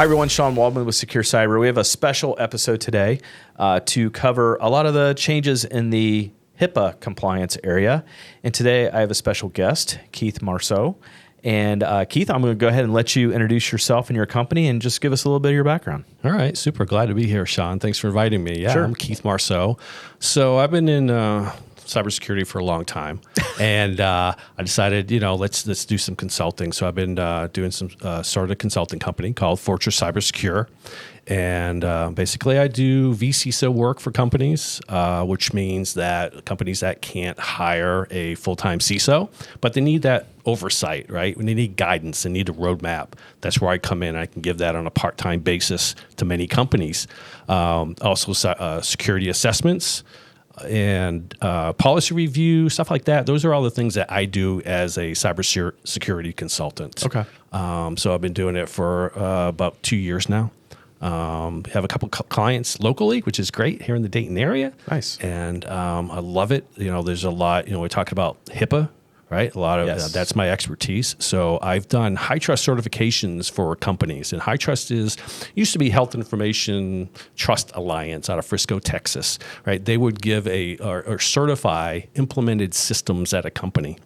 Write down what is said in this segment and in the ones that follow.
Hi, everyone. Sean Waldman with Secure Cyber. We have a special episode today to cover a lot of the changes in the HIPAA compliance area. And today I have a special guest, Keith Marceau. And Keith, I'm going to go ahead and let you introduce yourself and your company and just give us a little bit of your background. All right. Super glad to be here, Sean. Thanks for inviting me. Yeah, Sure. I'm Keith Marceau. So I've been in cybersecurity for a long time, and I decided, let's do some consulting. So I've been started a consulting company called Fortress Cybersecure, and basically I do vCISO work for companies, which means that companies that can't hire a full-time CISO, but they need that oversight, right? When they need guidance, they need a roadmap. That's where I come in. I can give that on a part-time basis to many companies. Also, security assessments and policy review, stuff like that. Those are all the things that I do as a cybersecurity consultant. Okay. So I've been doing it for about 2 years now. Have a couple clients locally, which is great here in the Dayton area. Nice. And I love it. There's a lot, we're talking about HIPAA, right? A lot of that's my expertise. So I've done high trust certifications for companies, and high trust used to be Health Information Trust Alliance out of Frisco, Texas, right? They would give or certify implemented systems at a company.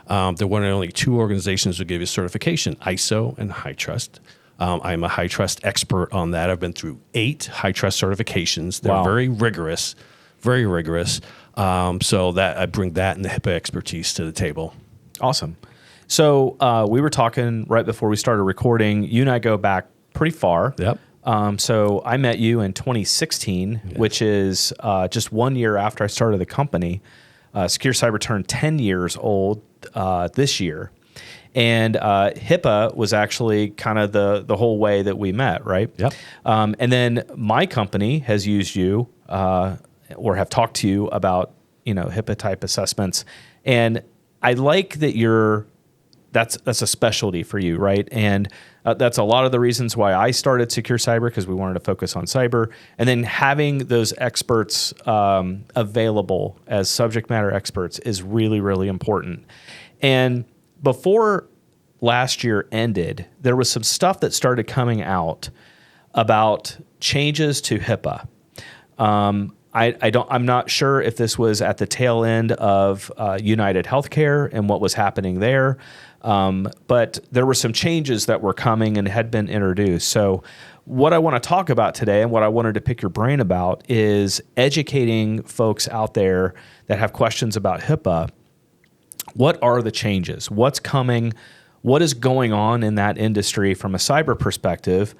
They're one of only two organizations who give you certification, ISO and high trust. I'm a high trust expert on that. I've been through 8 high trust certifications. They're very rigorous, very rigorous. So that I bring that and the HIPAA expertise to the table. Awesome. So we were talking right before we started recording. You and I go back pretty far. Yep. So I met you in 2016, which is just 1 year after I started the company. Secure Cyber turned 10 years old this year. And HIPAA was actually kind of the whole way that we met, right? Yep. And then my company has used you or have talked to you about, HIPAA type assessments. And I like that that's a specialty for you, right? And that's a lot of the reasons why I started Secure Cyber, because we wanted to focus on cyber. And then having those experts available as subject matter experts is really, really important. And before last year ended, there was some stuff that started coming out about changes to HIPAA. I'm not sure if this was at the tail end of United Healthcare and what was happening there, but there were some changes that were coming and had been introduced. So what I want to talk about today and what I wanted to pick your brain about is educating folks out there that have questions about HIPAA. What are the changes? What's coming? What is going on in that industry from a cyber perspective?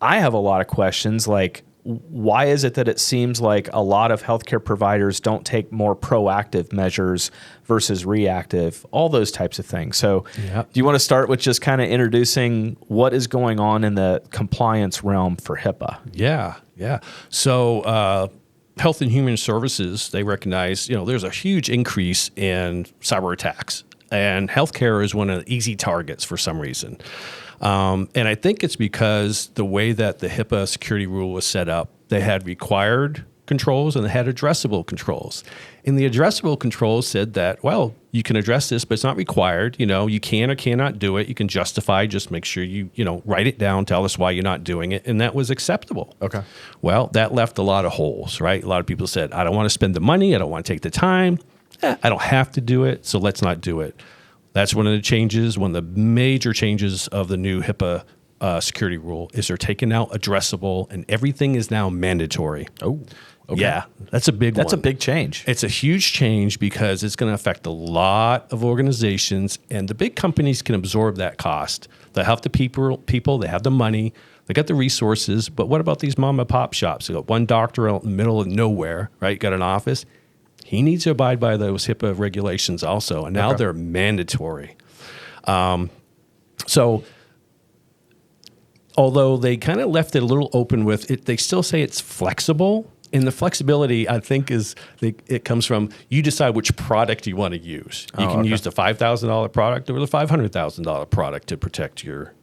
I have a lot of questions like, why is it that it seems like a lot of healthcare providers don't take more proactive measures versus reactive, all those types of things. So do you want to start with just kind of introducing what is going on in the compliance realm for HIPAA? Yeah. So Health and Human Services, they recognize, there's a huge increase in cyber attacks, and healthcare is one of the easy targets for some reason. And I think it's because the way that the HIPAA security rule was set up, they had required controls and they had addressable controls. And the addressable controls said that, well, you can address this, but it's not required. You can or cannot do it. You can justify, just make sure you write it down, tell us why you're not doing it. And that was acceptable. Okay. Well, that left a lot of holes, right? A lot of people said, I don't want to spend the money. I don't want to take the time. I don't have to do it, so let's not do it. That's one of the changes. One of the major changes of the new HIPAA security rule is they're taking out addressable, and everything is now mandatory. Oh, okay. Yeah, that's a big one. That's a big change. It's a huge change because it's going to affect a lot of organizations, and the big companies can absorb that cost. They have the people, they have the money, they got the resources, but what about these mom and pop shops? They got one doctor out in the middle of nowhere, right? Got an office. He needs to abide by those HIPAA regulations also, and now they're mandatory. So although they kind of left it a little open with it, they still say it's flexible. And the flexibility, I think, it comes from you decide which product you want to use. You can use the $5,000 product or the $500,000 product to protect your,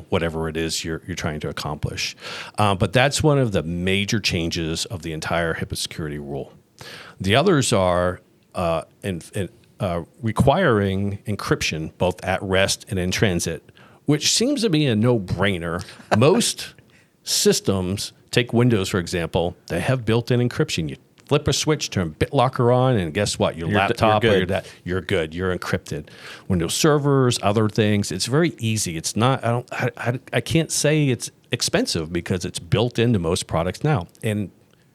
whatever it is you're trying to accomplish. But that's one of the major changes of the entire HIPAA security rule. The others are requiring encryption both at rest and in transit, which seems to be a no-brainer. Most systems, take Windows, for example, they have built-in encryption. You flip a switch, turn BitLocker on, and guess what? Your laptop or you're good. You're encrypted. Windows servers, other things. It's very easy. It's not. I can't say it's expensive because it's built into most products now. And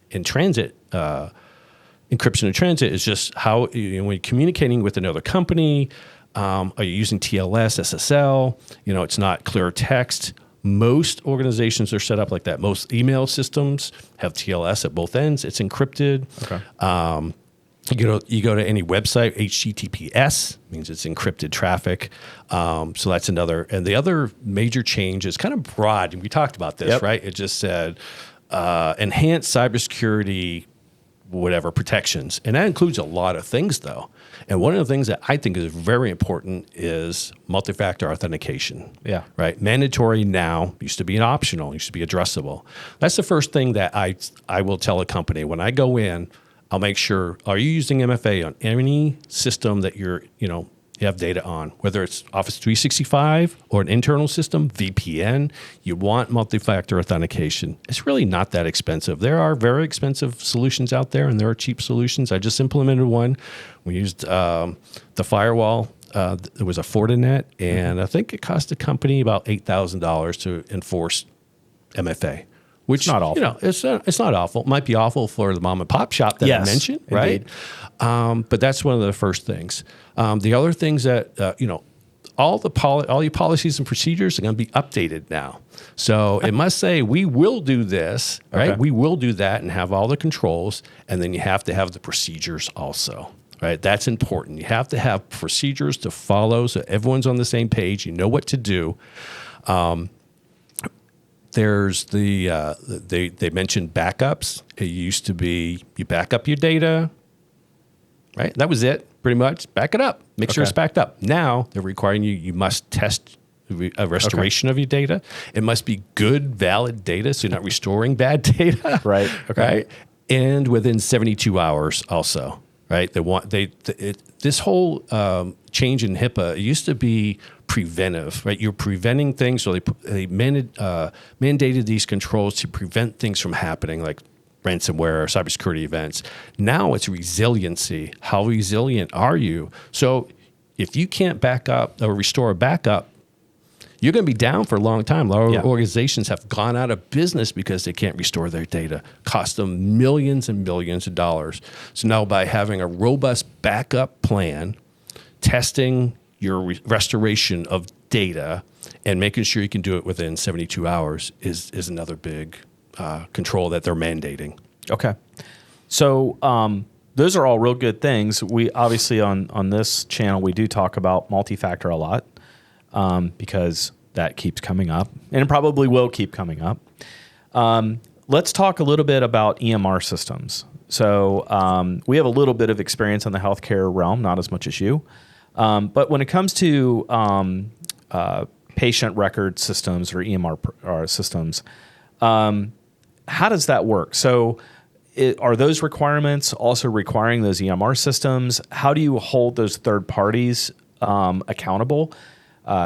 in transit, encryption in transit is just how when you're communicating with another company. Are you using TLS, SSL? It's not clear text. Most organizations are set up like that. Most email systems have TLS at both ends. It's encrypted. Okay. You go to any website, HTTPS means it's encrypted traffic. So that's another. And the other major change is kind of broad. And we talked about this, right? It just said enhanced cybersecurity, whatever protections. And that includes a lot of things, though. And one of the things that I think is very important is multi-factor authentication. Yeah. Right? Mandatory now, used to be an optional, used to be addressable. That's the first thing that I will tell a company. When I go in, I'll make sure, are you using MFA on any system that you have data on, whether it's Office 365 or an internal system, VPN, you want multi-factor authentication. It's really not that expensive. There are very expensive solutions out there, and there are cheap solutions. I just implemented one. We used the firewall. It was a Fortinet, and I think it cost the company about $8,000 to enforce MFA. Which, it's not awful. It's not awful. It might be awful for the mom and pop shop that I mentioned, right? But that's one of the first things. The other things that all your policies and procedures are going to be updated now. So it must say we will do this, right? Okay. We will do that and have all the controls, and then you have to have the procedures also. Right, that's important. You have to have procedures to follow, so everyone's on the same page. You know what to do. There's they mentioned backups. It used to be you back up your data, right? That was it, pretty much. Back it up. Make sure it's backed up. Now they're requiring you must test a restoration of your data. It must be good, valid data, so you're not restoring bad data. Right. Okay. Right? And within 72 hours also. Right, this whole change in HIPAA, it used to be preventive. Right, you're preventing things, so they mandated these controls to prevent things from happening, like ransomware or cybersecurity events. Now it's resiliency. How resilient are you? So if you can't back up or restore a backup, you're going to be down for a long time. A lot of organizations have gone out of business because they can't restore their data. Cost them millions and millions of dollars. So now by having a robust backup plan, testing your restoration of data, and making sure you can do it within 72 hours is another big control that they're mandating. Okay. So those are all real good things. We obviously on this channel, we do talk about multi-factor a lot. Because that keeps coming up, and it probably will keep coming up. Let's talk a little bit about EMR systems. So we have a little bit of experience in the healthcare realm, not as much as you. But when it comes to patient record systems or EMR systems, how does that work? So are those requirements also requiring those EMR systems? How do you hold those third parties accountable?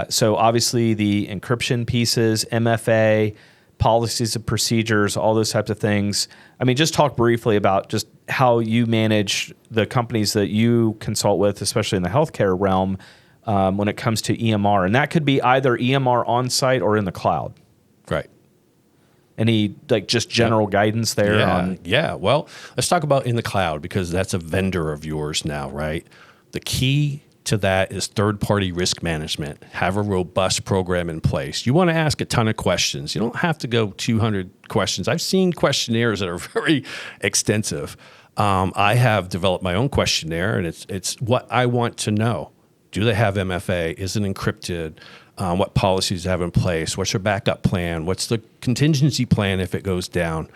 So obviously the encryption pieces, MFA, policies and procedures, all those types of things. I mean, just talk briefly about just how you manage the companies that you consult with, especially in the healthcare realm, when it comes to EMR. And that could be either EMR on-site or in the cloud. Right. Any just general guidance there? Yeah. Well, let's talk about in the cloud, because that's a vendor of yours now, right? The key to that is third-party risk management. Have a robust program in place. You want to ask a ton of questions. You don't have to go 200 questions. I've seen questionnaires that are very extensive. I have developed my own questionnaire, and it's what I want to know. Do they have MFA? Is it encrypted? What policies have in place? What's your backup plan? What's the contingency plan if it goes down?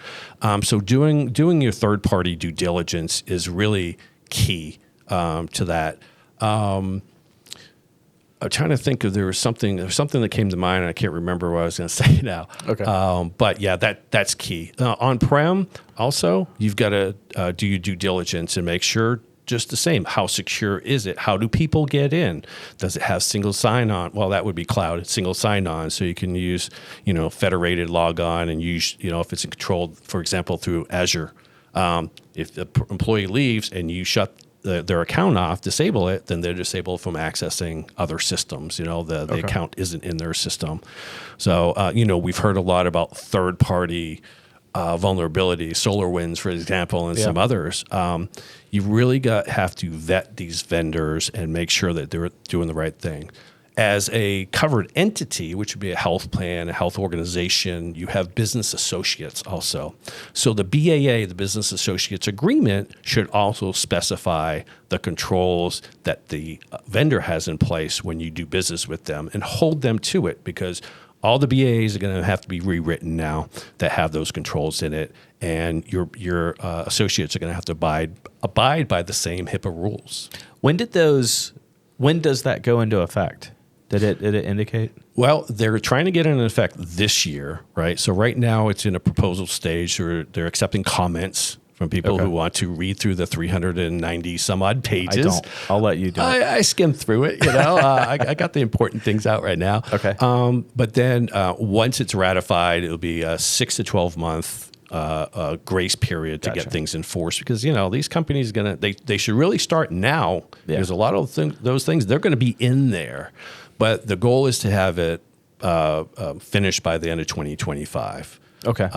So doing your third-party due diligence is really key to that. I'm trying to think if there was something that came to mind, and I can't remember what I was going to say now. Okay. But yeah, that's key. On-prem, also, you've got to do your due diligence and make sure, just the same. How secure is it? How do people get in? Does it have single sign-on? Well, that would be cloud, single sign-on. So you can use, federated logon and use, if it's controlled, for example, through Azure. If the employee leaves and you shut their account off, disable it, then they're disabled from accessing other systems. The account isn't in their system. So, we've heard a lot about third-party vulnerabilities, SolarWinds, for example, and some others. You really have to vet these vendors and make sure that they're doing the right thing. As a covered entity, which would be a health plan, a health organization, you have business associates also. So the BAA, the Business Associates Agreement, should also specify the controls that the vendor has in place when you do business with them and hold them to it, because all the BAAs are going to have to be rewritten now that have those controls in it, and your associates are going to have to abide by the same HIPAA rules. When does that go into effect? Did it indicate? Well, they're trying to get it in effect this year, right? So right now it's in a proposal stage. They're accepting comments from people who want to read through the 390 some odd pages. I don't. I'll let you do it. I skimmed through it. I got the important things out right now. Okay. But then once it's ratified, it'll be a 6 to 12 month grace period to get things enforced, because these companies they should really start now. There's a lot of those things, they're going to be in there, but the goal is to have it finished by the end of 2025. Okay.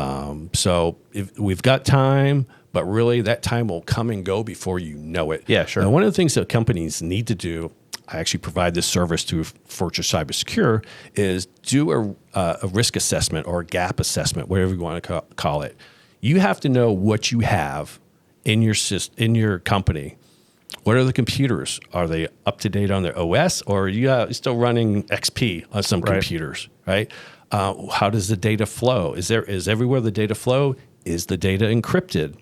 So if we've got time, but really that time will come and go before you know it. Yeah, sure. Now, one of the things that companies need to do, I actually provide this service through Fortress Cybersecurity, is do a risk assessment or a gap assessment, whatever you want to call it. You have to know what you have in your company. What are the computers? Are they up to date on their OS, or are you still running XP on some computers, right? How does the data flow? Is everywhere the data flow? Is the data encrypted?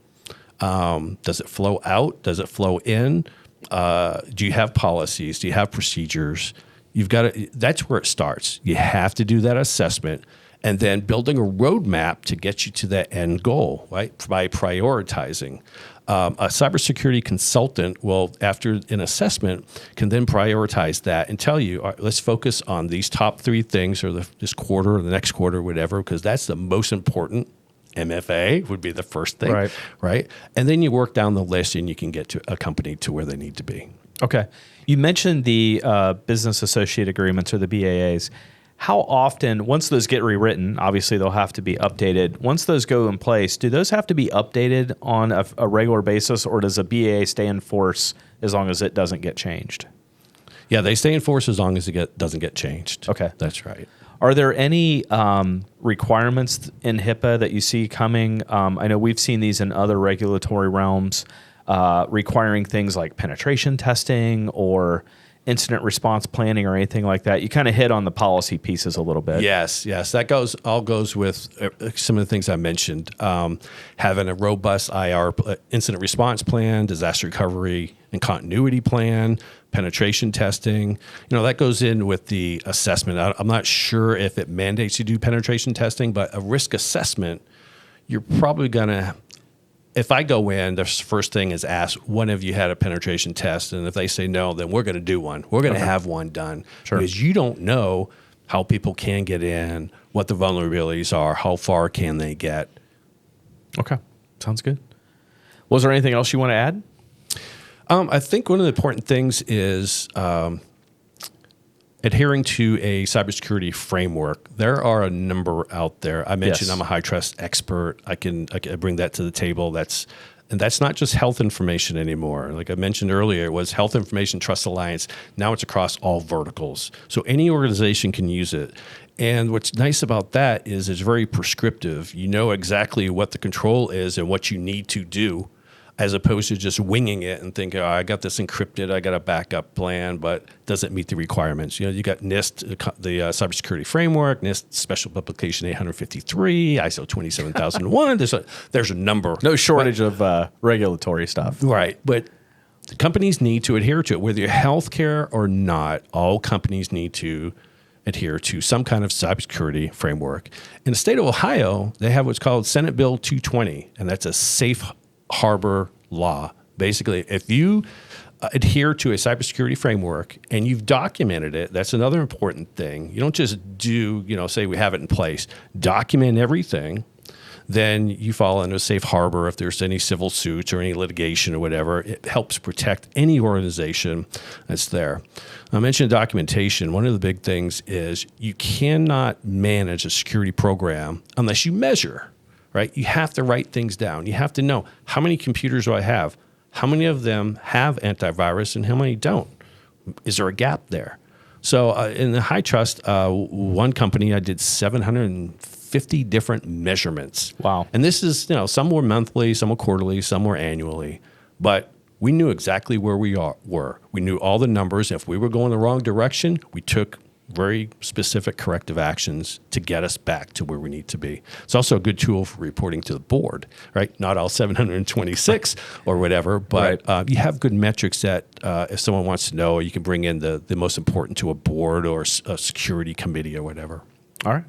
Does it flow out? Does it flow in? Do you have policies? Do you have procedures? That's where it starts. You have to do that assessment, and then building a roadmap to get you to that end goal, right? By prioritizing. A cybersecurity consultant will, after an assessment, can then prioritize that and tell you, all right, let's focus on these top 3 things, or this quarter or the next quarter, whatever, because that's the most important. MFA would be the first thing, right? And then you work down the list and you can get to a company to where they need to be. Okay. You mentioned the business associate agreements, or the BAAs. How often, once those get rewritten, obviously they'll have to be updated. Once those go in place, do those have to be updated on a regular basis, or does a BAA stay in force as long as it doesn't get changed? Yeah, they stay in force as long as it doesn't get changed. Okay. That's right. Are there any requirements in HIPAA that you see coming? I know we've seen these in other regulatory realms, requiring things like penetration testing or incident response planning or anything like that. You kind of hit on the policy pieces a little bit. Yes. That goes with some of the things I mentioned. Having a robust IR, incident response plan, disaster recovery and continuity plan, penetration testing. That goes in with the assessment. I'm not sure if it mandates you do penetration testing, but a risk assessment, you're probably going to, if I go in, the first thing is ask, when have you had a penetration test? And if they say no, then we're going to do one. We're going to have one done. Sure. Because you don't know how people can get in, what the vulnerabilities are, how far can they get. Okay. Sounds good. Was there anything else you want to add? I think one of the important things is adhering to a cybersecurity framework. There are a number out there. I mentioned I'm a high trust expert. I can bring that to the table. That's not just health information anymore. Like I mentioned earlier, it was Health Information Trust Alliance. Now it's across all verticals. So any organization can use it. And what's nice about that is it's very prescriptive. You know exactly what the control is and what you need to do, as opposed to just winging it and thinking, I got this encrypted, I got a backup plan, but does it meet the requirements? You got NIST, the cybersecurity framework, NIST Special Publication 853, ISO 27001. There's a number. No shortage of regulatory stuff. Right, but the companies need to adhere to it. Whether you're healthcare or not, all companies need to adhere to some kind of cybersecurity framework. In the state of Ohio, they have what's called Senate Bill 220, and that's a safe harbor law Basically, if you adhere to a cybersecurity framework and you've documented it, that's another important thing. You don't just do, say we have it in place. Document everything. Then you fall into a safe harbor if there's any civil suits or any litigation or whatever. It helps protect any organization that's there. I mentioned documentation. One of the big things is you cannot manage a security program unless you measure, right? You have to write things down. You have to know, how many computers do I have? How many of them have antivirus and how many don't? Is there a gap there? So in the high trust, one company, I did 750 different measurements. Wow. And this is, some were monthly, some were quarterly, some were annually. But we knew exactly where we were. We knew all the numbers. If we were going the wrong direction, we took very specific corrective actions to get us back to where we need to be. It's also a good tool for reporting to the board, right? Not all 726 or whatever, but you have good metrics that if someone wants to know, you can bring in the most important to a board or a security committee or whatever. All right.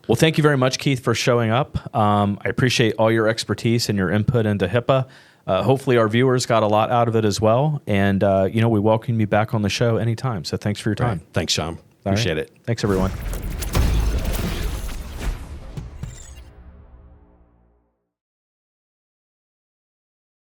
Well, thank you very much, Keith, for showing up. I appreciate all your expertise and your input into HIPAA. Hopefully our viewers got a lot out of it as well. And, we welcome you back on the show anytime. So thanks for your time. Right. Thanks, Sean. Appreciate it. Thanks, everyone.